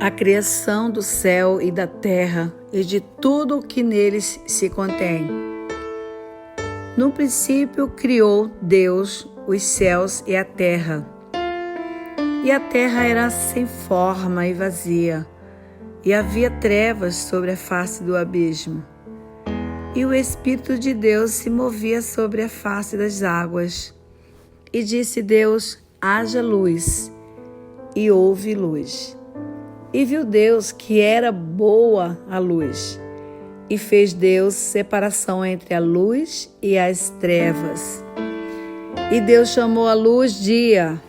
a criação do céu e da terra e de tudo o que neles se contém. No princípio criou Deus os céus e a terra. E a terra era sem forma e vazia, e havia trevas sobre a face do abismo. E o Espírito de Deus se movia sobre a face das águas. E disse Deus: haja luz, e houve luz. E viu Deus que era boa a luz, e fez Deus separação entre a luz e as trevas. E Deus chamou a luz dia,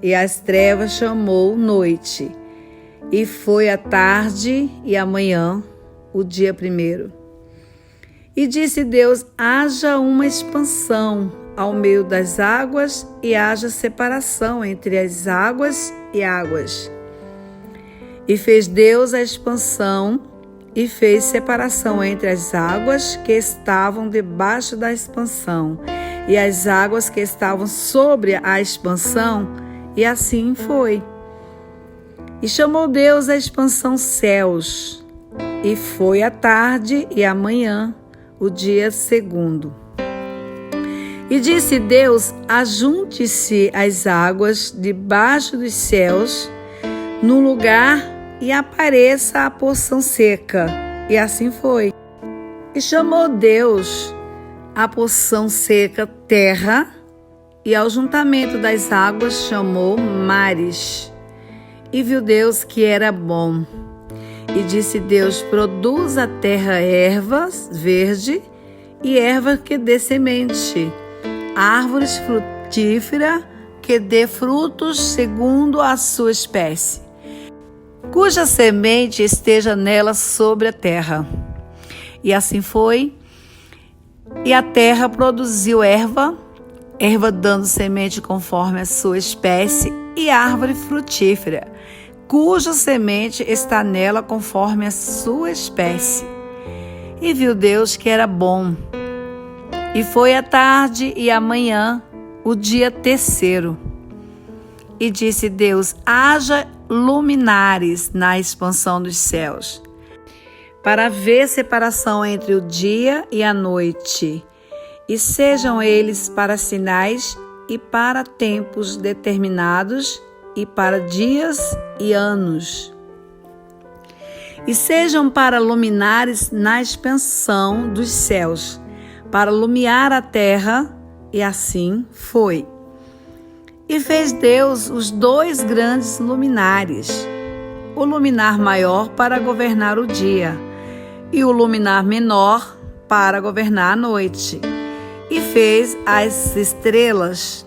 e as trevas chamou noite. E foi a tarde e a manhã, o dia primeiro. E disse Deus: haja uma expansão ao meio das águas, e haja separação entre as águas e águas. E fez Deus a expansão, e fez separação entre as águas que estavam debaixo da expansão, e as águas que estavam sobre a expansão, e assim foi. E chamou Deus a expansão céus, e foi a tarde e a manhã, o dia segundo. E disse Deus: ajunte-se as águas debaixo dos céus no lugar, e apareça a porção seca. E assim foi. E chamou Deus a porção seca terra, e ao juntamento das águas chamou mares. E viu Deus que era bom. E disse Deus: produza a terra ervas verde e erva que dê semente, árvores frutíferas que dê frutos segundo a sua espécie, cuja semente esteja nela sobre a terra. E assim foi. E a terra produziu erva dando semente conforme a sua espécie, e árvore frutífera, cuja semente está nela conforme a sua espécie. E viu Deus que era bom. E foi a tarde e a manhã, o dia terceiro. E disse Deus: haja luminares na expansão dos céus, para haver separação entre o dia e a noite, e sejam eles para sinais e para tempos determinados, e para dias e anos. E sejam para luminares na expansão dos céus, para iluminar a terra, e assim foi. E fez Deus os dois grandes luminares, o luminar maior para governar o dia, e o luminar menor para governar a noite. E fez as estrelas.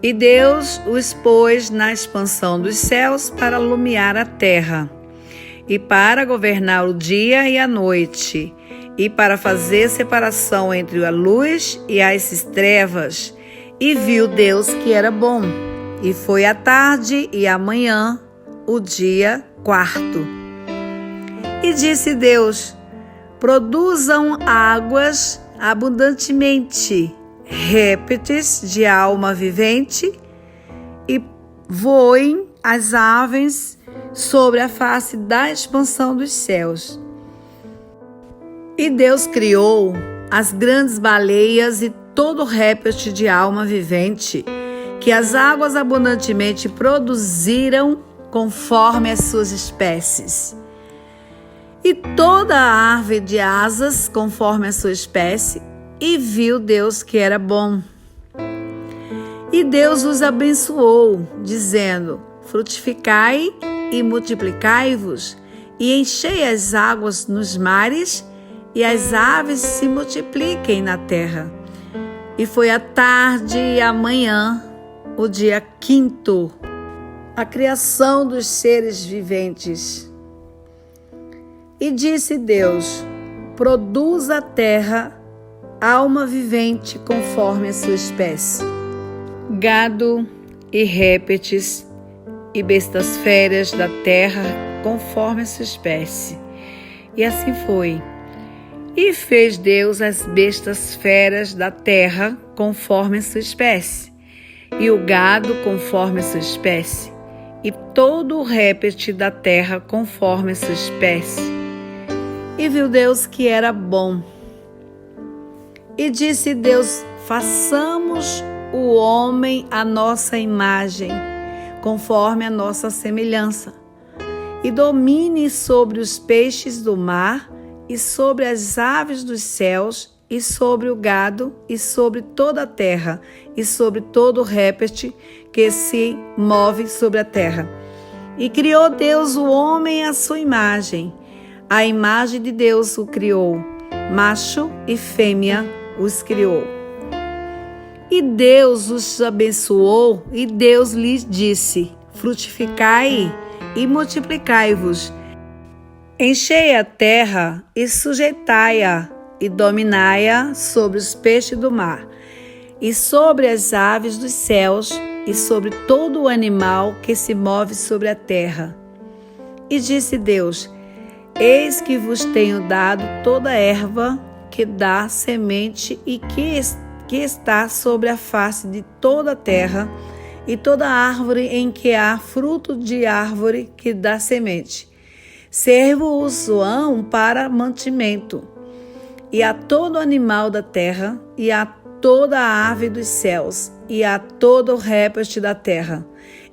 E Deus os pôs na expansão dos céus para iluminar a terra, e para governar o dia e a noite, e para fazer separação entre a luz e as trevas. E viu Deus que era bom. E foi a tarde e a manhã, o dia quarto. E disse Deus: produzam águas abundantemente, répteis de alma vivente, e voem as aves sobre a face da expansão dos céus. E Deus criou as grandes baleias e todo réptil de alma vivente, que as águas abundantemente produziram conforme as suas espécies. E toda a árvore de asas conforme a sua espécie, e viu Deus que era bom. E Deus os abençoou, dizendo: frutificai e multiplicai-vos, e enchei as águas nos mares, e as aves se multipliquem na terra. E foi a tarde e a manhã, o dia quinto, a criação dos seres viventes. E disse Deus: produza a terra alma vivente conforme a sua espécie, gado e répteis e bestas férias da terra conforme a sua espécie. E assim foi. E fez Deus as bestas feras da terra conforme a sua espécie, e o gado conforme a sua espécie, e todo o réptil da terra conforme a sua espécie. E viu Deus que era bom. E disse Deus: façamos o homem à nossa imagem, conforme a nossa semelhança, e domine sobre os peixes do mar, e sobre as aves dos céus, e sobre o gado, e sobre toda a terra, e sobre todo o réptil que se move sobre a terra. E criou Deus o homem à sua imagem. A imagem de Deus o criou, macho e fêmea os criou. E Deus os abençoou, e Deus lhes disse: frutificai e multiplicai-vos, enchei a terra e sujeitai-a, e dominai-a sobre os peixes do mar, e sobre as aves dos céus, e sobre todo o animal que se move sobre a terra. E disse Deus: eis que vos tenho dado toda erva que dá semente e que está sobre a face de toda a terra, e toda árvore em que há fruto de árvore que dá semente. Servo-os-ão para mantimento, e a todo animal da terra, e a toda ave dos céus, e a todo réptil da terra,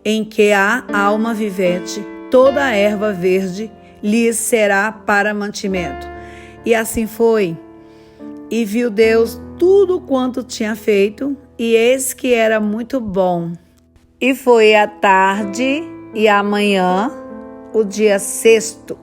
em que há alma vivente, toda a erva verde lhes será para mantimento. E assim foi. E viu Deus tudo quanto tinha feito, e eis que era muito bom. E foi a tarde e a manhã, o dia sexto.